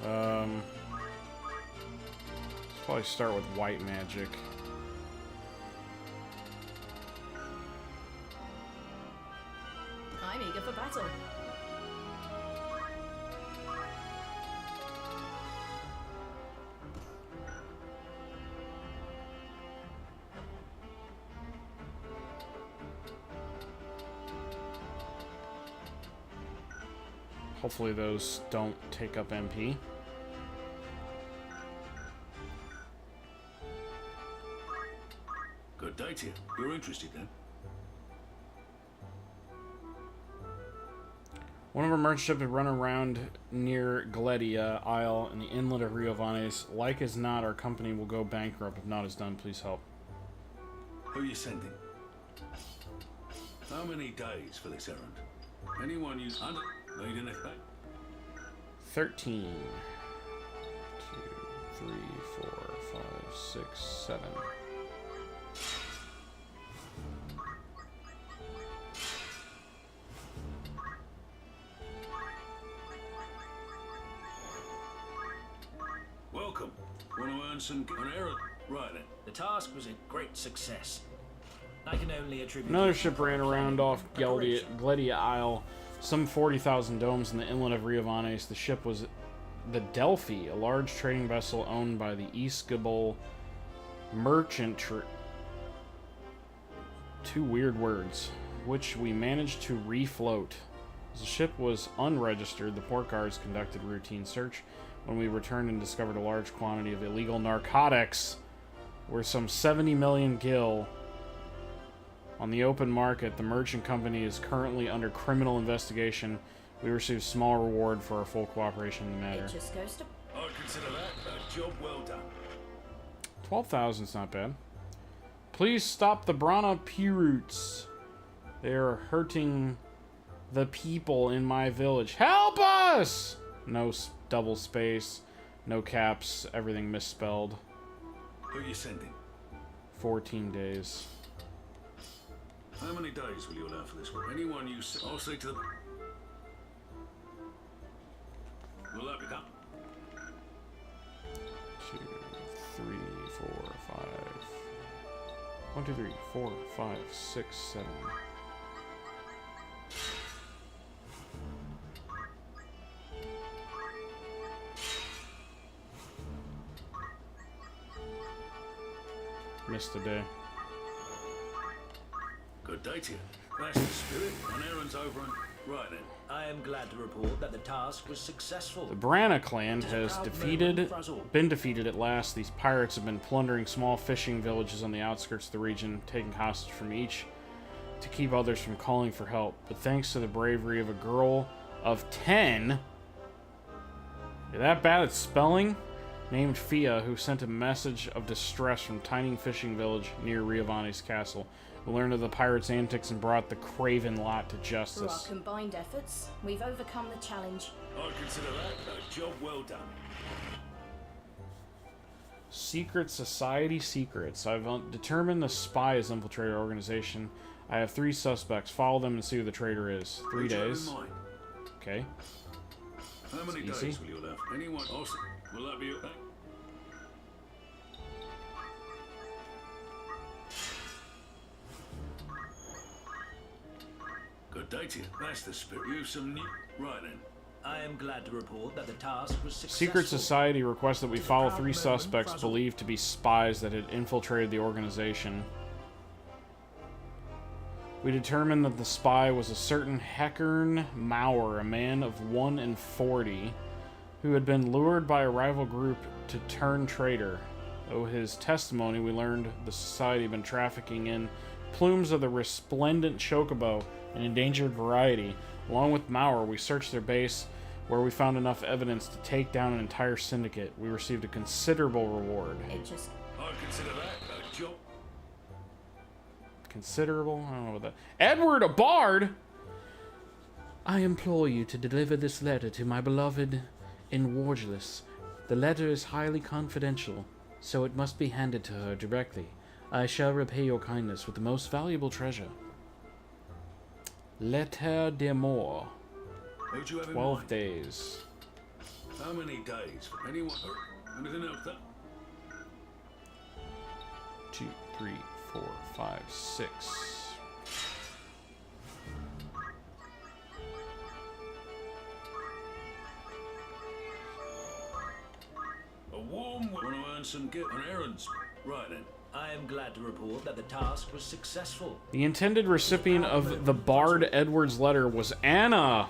Let's probably start with white magic. I'm eager for battle. Hopefully those don't take up MP. Good day to you. You're interested then? One of our merchant ships had run around near Galedia Isle in the inlet of Ivalice. Like as not, our company will go bankrupt. If not is done, please help. Who are you sending? How many days for this errand? Anyone use under need anything? 13. 2, 3, 4, 5, 6, 7. Welcome. Want to earn some an errand? Right then. The task was a great success. I can only attribute... Another ship ran around off Galedia Isle, some 40,000 domes in the inlet of Ivalice. The ship was the Delphi, a large trading vessel owned by the Eastgable Merchant... Two weird words, which we managed to refloat. As the ship was unregistered, the port guards conducted routine search. When we returned and discovered a large quantity of illegal narcotics, worth some 70 million gil, on the open market. The merchant company is currently under criminal investigation. We received small reward for our full cooperation in the matter. It just goes to... I'd consider that a job well done. 12,000's not bad. Please stop the Brana Pirutes. They are hurting the people in my village. Help us! No double space, no caps, everything misspelled. Who are you sending? 14 days. How many days will you allow for this work? Anyone you I'll say to them. Will that be done? 2, 3, 4, 5. 1, 2, 3, 4, 5, 6, 7. Missed a day. Good day to you. That's the spirit. An errand's over and... Right then. I am glad to report that the task was successful. The Brana clan has been defeated at last. These pirates have been plundering small fishing villages on the outskirts of the region, taking hostage from each to keep others from calling for help. But thanks to the bravery of a girl of 10, you're that bad at spelling? named Fia, who sent a message of distress from tiny fishing village near Riovanni's castle. We learned of the pirates' antics and brought the craven lot to Through our justice. combined efforts, we've overcome the challenge. I consider that a job well done. Secret Society secrets. I've determined the spy has infiltrated our organization. I have 3 suspects. Follow them and see who the traitor is. 3 Would you have in days. mind? Okay. How many It's easy. days will you allow? Anyone else? Will that be okay? Good day to you. That's the spirit. You've some new... Right then. I am glad to report that the task was successful. Secret Society requests that we follow 3 suspects believed to be spies that had infiltrated the organization. We determined that the spy was a certain Heckern Maurer, a man of 1 in 40, who had been lured by a rival group to turn traitor. Though his testimony, we learned the society had been trafficking in plumes of the resplendent chocobo, an endangered variety. Along with Maurer, we searched their base, where we found enough evidence to take down an entire syndicate. We received a considerable reward. It just... I consider that a job. Considerable? I don't know what that... Edward, a bard? I implore you to deliver this letter to my beloved in Ivalice. The letter is highly confidential, so it must be handed to her directly. I shall repay your kindness with the most valuable treasure. Letter d'amour. Who'd you have in 12 mind? days. How many days? Anyone? Anything else? That... 2, 3, 4, 5, 6. A warm... Want to earn some gift on errands? Right then. I am glad to report that the task was successful. The intended recipient of the Bard Edward's letter was Anna,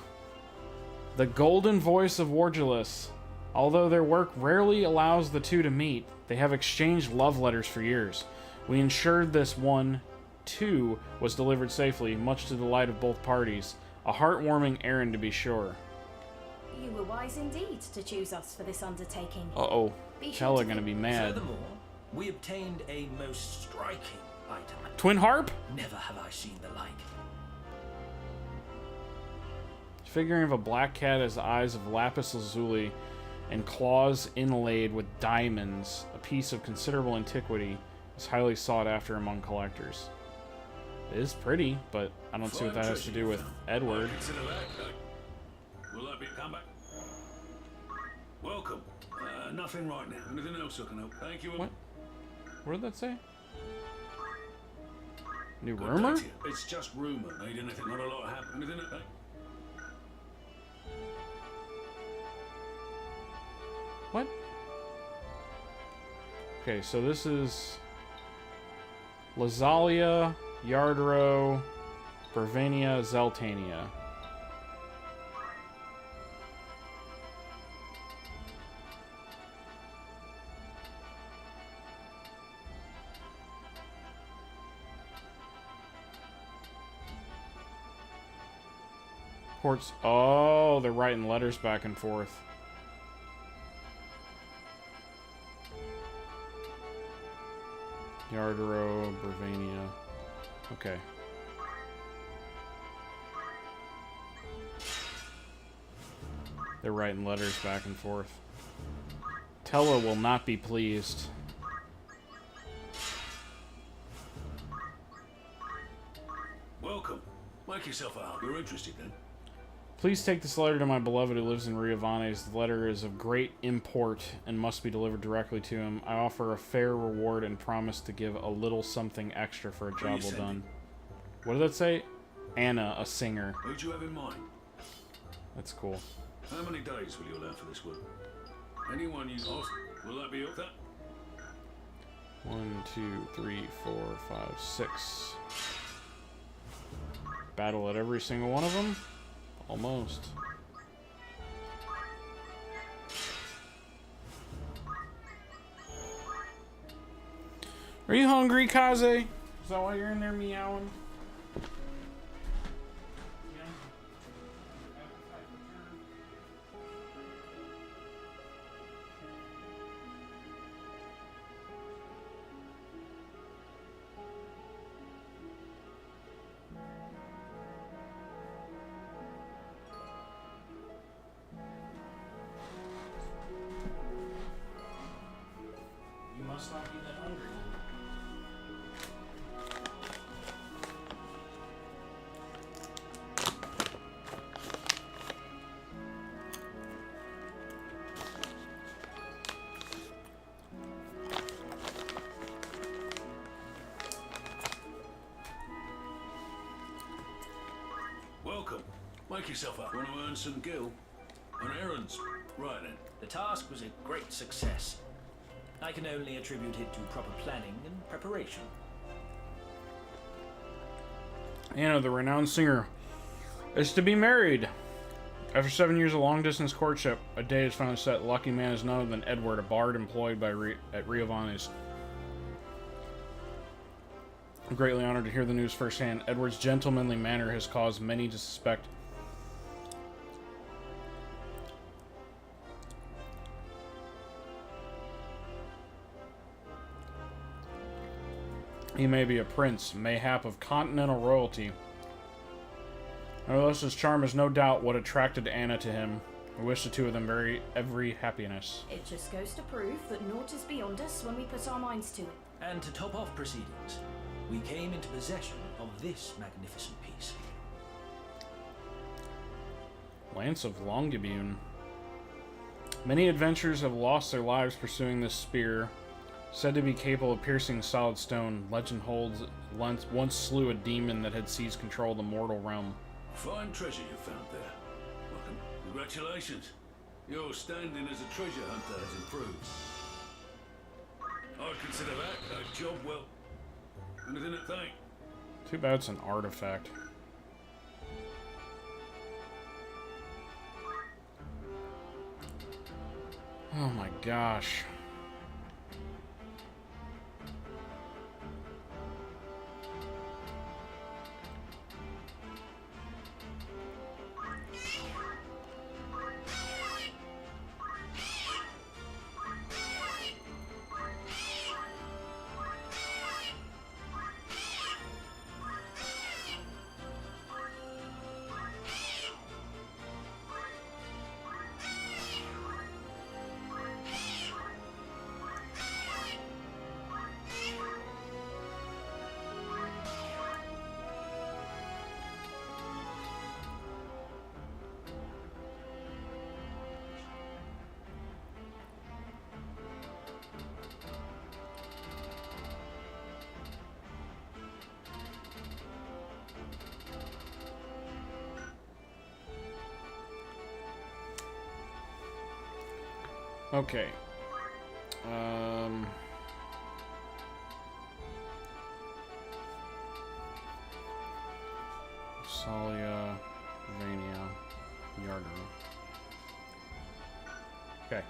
the golden voice of Ivalice. Although their work rarely allows the two to meet, they have exchanged love letters for years. We ensured this one, too, was delivered safely, much to the delight of both parties. A heartwarming errand, to be sure. You were wise indeed to choose us for this undertaking. Uh-oh. Be sure Tella to gonna be mad. Furthermore, we obtained a most striking item. Twin harp? Never have I seen the like. Figuring of a black cat has eyes of lapis lazuli and claws inlaid with diamonds, a piece of considerable antiquity, is highly sought after among collectors. It is pretty, but I don't see what that has to do with Edward. I consider that. Will that be a comeback? Welcome. Nothing right now. Anything else I can help? Thank you. What? What did that say? New Good rumor? day to you. It's just rumor. Need anything? Not a lot happened. Anything? What? Okay, so this is Lazalia, Yardro, Bravania, Zeltania. Ports. Oh, they're writing letters back and forth. Yardro, Bravania. Okay. They're writing letters back and forth. Tella will not be pleased. Welcome. Make yourself at home. You're interested then? Please take this letter to my beloved who lives in Riovanes. The letter is of great import and must be delivered directly to him. I offer a fair reward and promise to give a little something extra for a Who are you job well sending? done. What did that say? Anna, a singer. Who'd you have in mind? That's cool. How many days will you allow for this work? Anyone you ask? Will that be up there? 1, 2, 3, 4, 5, 6. Battle at every single one of them? Almost. Are you hungry, Kaze? Is that why you're in there meowing? must not be that hungry. Welcome. Make yourself up. Want to earn some gil? An errand's right then. The task was a great success. I can only attribute it to proper planning and preparation. Anna, the renowned singer, is to be married. After 7 years of long-distance courtship, a day is finally set. The lucky man is none other than Edward, a bard employed by at Ivalice. I'm greatly honored to hear the news firsthand. Edward's gentlemanly manner has caused many to suspect he may be a prince, mayhap of continental royalty. Nevertheless, his charm is no doubt what attracted Anna to him. I wish the two of them every happiness. It just goes to prove that naught is beyond us when we put our minds to it. And to top off proceedings, we came into possession of this magnificent piece. Lance of Longibune. Many adventurers have lost their lives pursuing this spear. Said to be capable of piercing solid stone, legend holds Lance once slew a demon that had seized control of the mortal realm. Fine treasure you found there. Welcome. Congratulations. Your standing as a treasure hunter has improved. I'd consider that a job well. Anything to thank? Too bad it's an artifact. Oh my gosh. Okay. Salia, Vania, Yarder. Okay.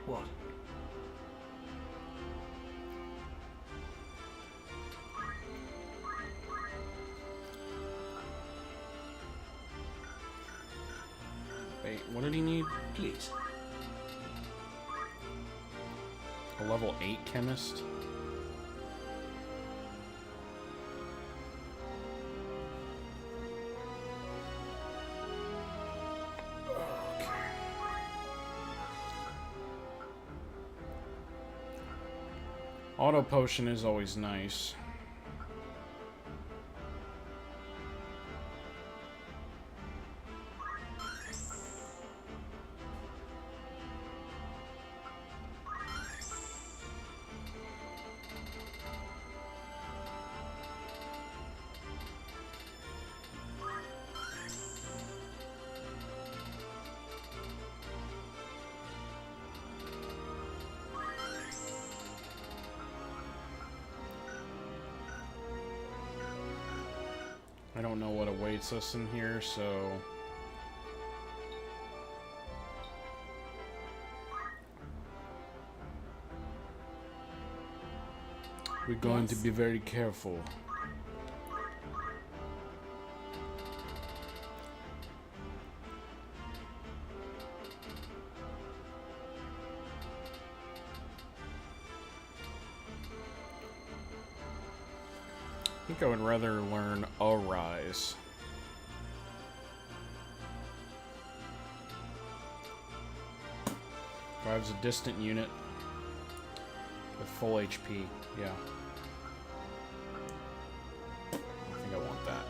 What? Wait, what did he need? Please. A level 8 chemist? Auto potion is always nice. I don't know what awaits us in here, so... we're going to be very careful. think I would rather learn Arise. Drives a distant unit with full HP. Yeah. I think I want that.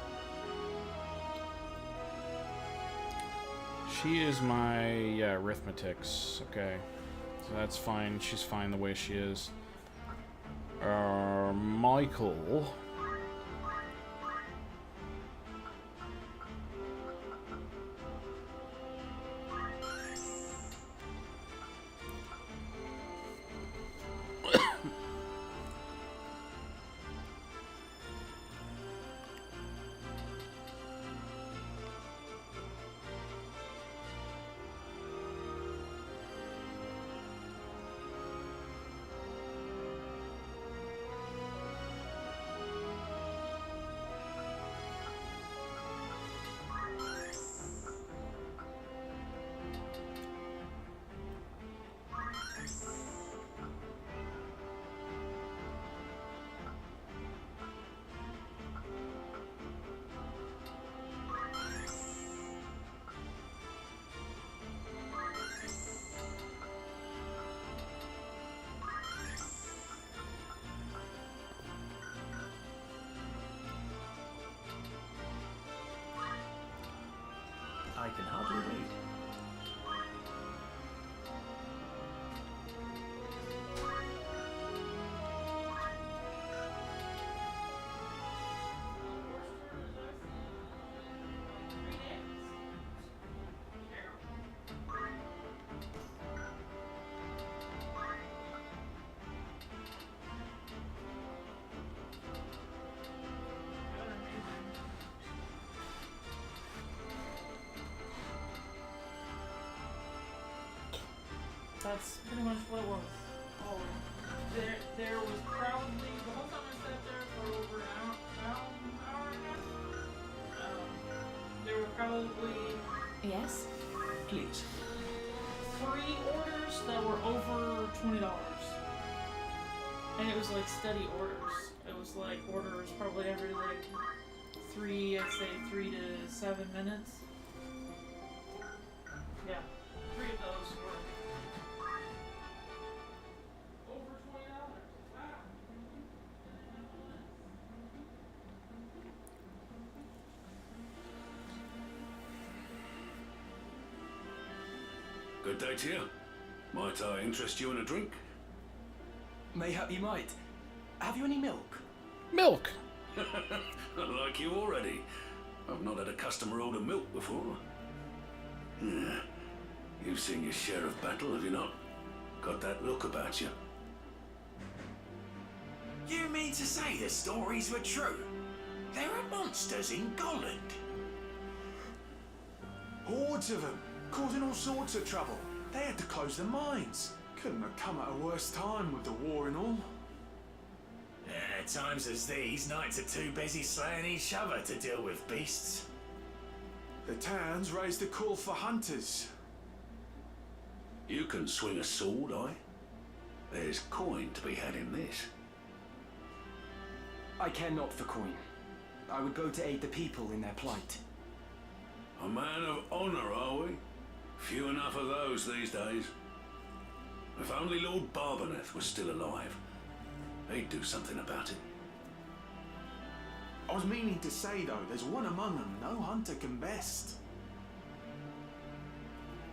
She is my, yeah, arithmetics. Okay. So that's fine. She's fine the way she is. Michael. I can hardly wait. That's pretty much what it was. Oh, there was probably the whole time I sat there for over an hour and a half. There were probably Yes? Please. 3 orders that were over $20, and it was like steady orders. It was like orders probably every like 3, I'd say 3 to 7 minutes. Yeah, 3 of those were. Good day to you. Might I interest you in a drink? Mayhap you might. Have you any milk? Milk! I like you already. I've not had a customer order milk before. Yeah. You've seen your share of battle, have you not? Got that look about you. You mean to say the stories were true? There are monsters in Golland. Hordes of them, causing all sorts of trouble. They had to close the mines. Couldn't have come at a worse time with the war and all. At times as these, knights are too busy slaying each other to deal with beasts. The towns raised a call for hunters. You can swing a sword, aye? There's coin to be had in this. I care not for coin. I would go to aid the people in their plight. A man of honor, are we? Few enough of those these days. If only Lord Barboneth was still alive, he'd do something about it. I was meaning to say, though, there's one among them no hunter can best.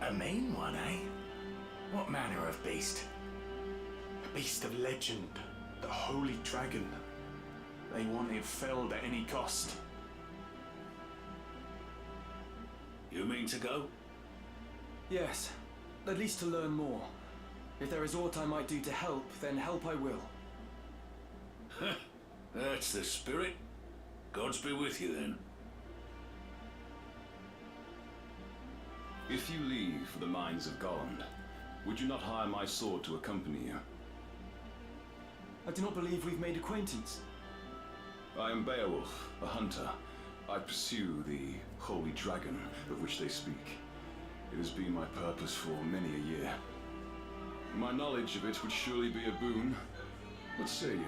A mean one, eh? What manner of beast? A beast of legend, the Holy Dragon. They want it felled at any cost. You mean to go? Yes, at least to learn more. If there is aught I might do to help, then help I will. That's the spirit. Gods be with you then. If you leave for the mines of Golland, would you not hire my sword to accompany you? I do not believe we've made acquaintance. I am Beowulf, a hunter. I pursue the Holy Dragon of which they speak. It has been my purpose for many a year. My knowledge of it would surely be a boon. What say you?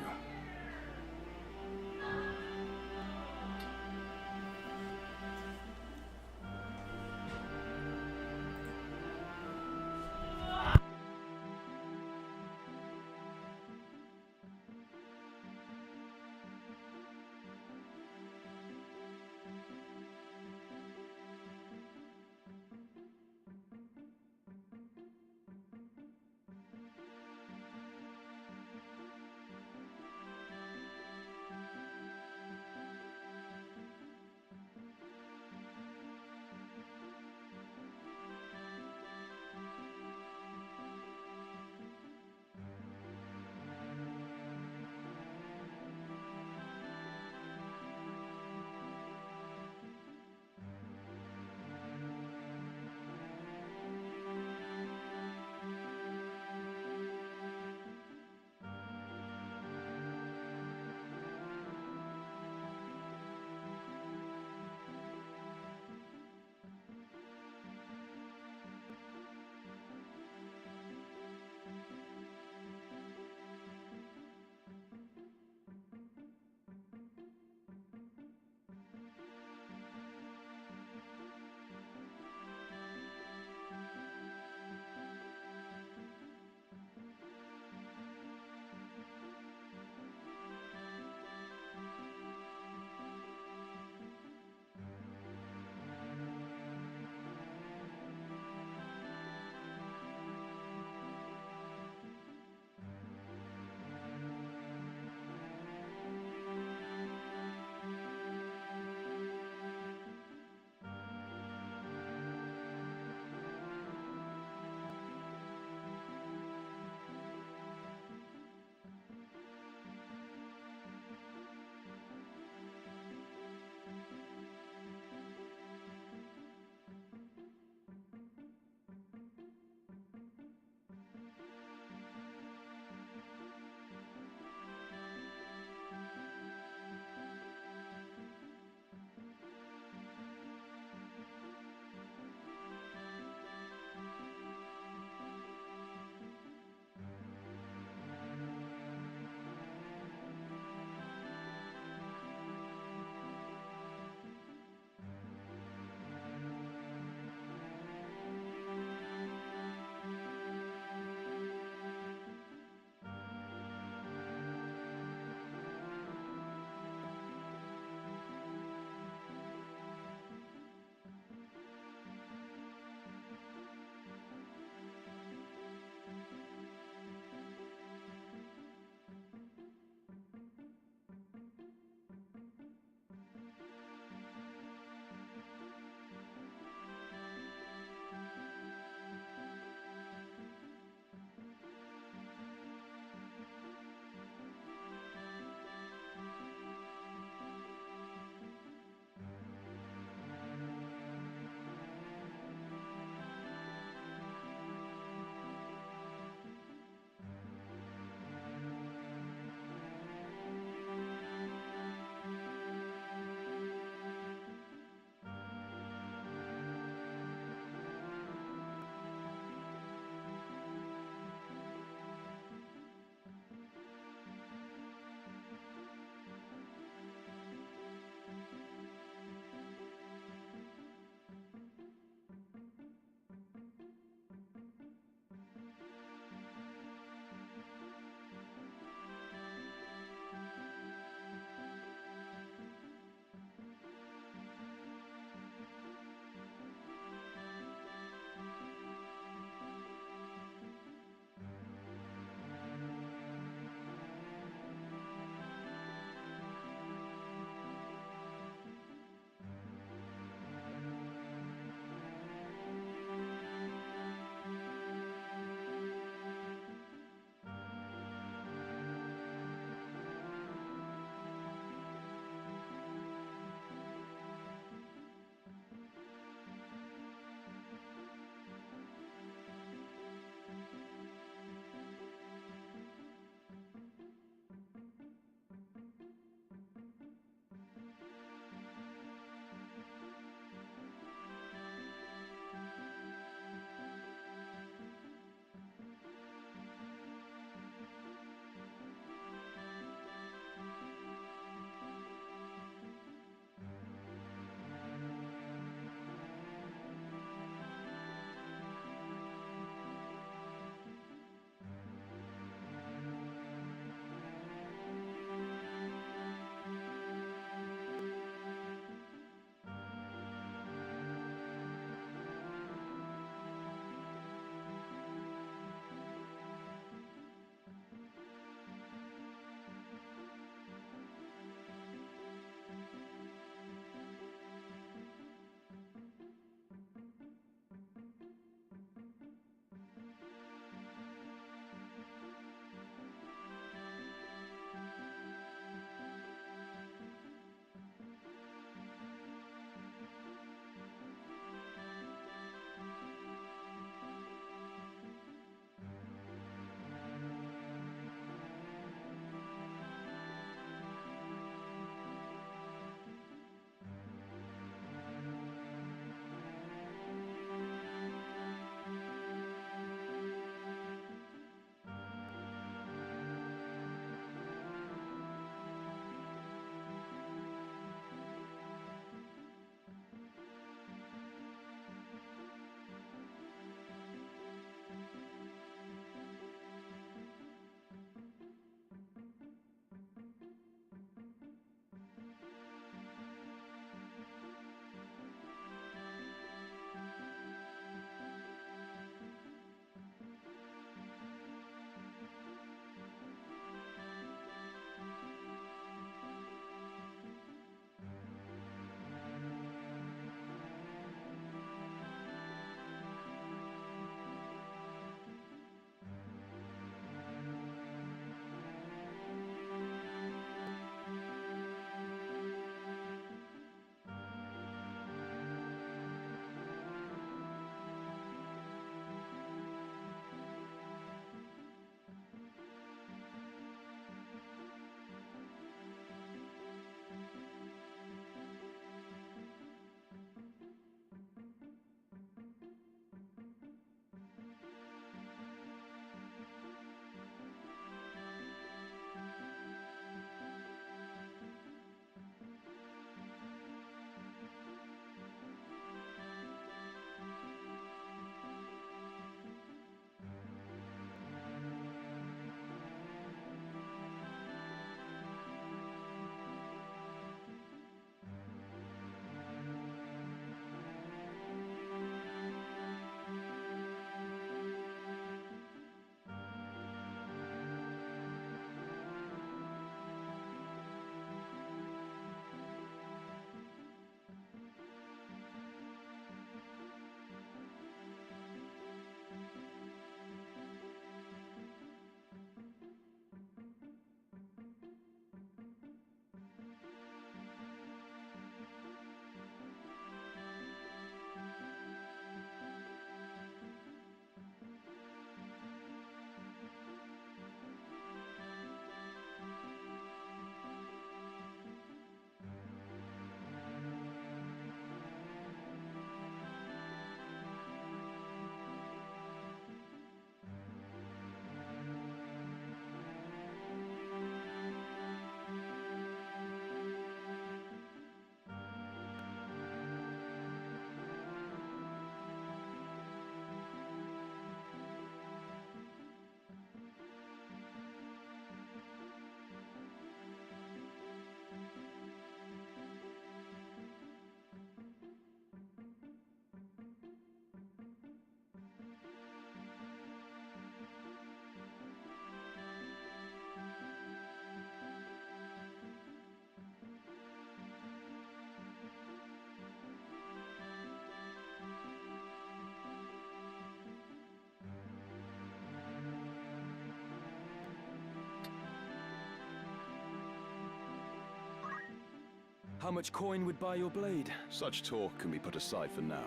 How much coin would buy your blade? Such talk can be put aside for now.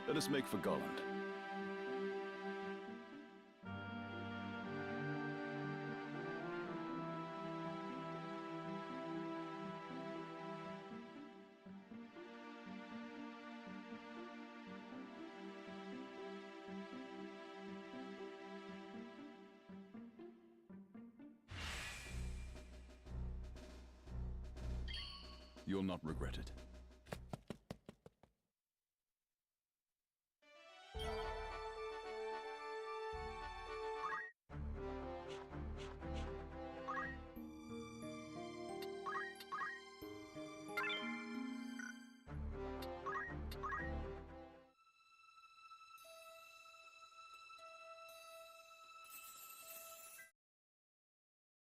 Let us make for Golland. You'll not regret it.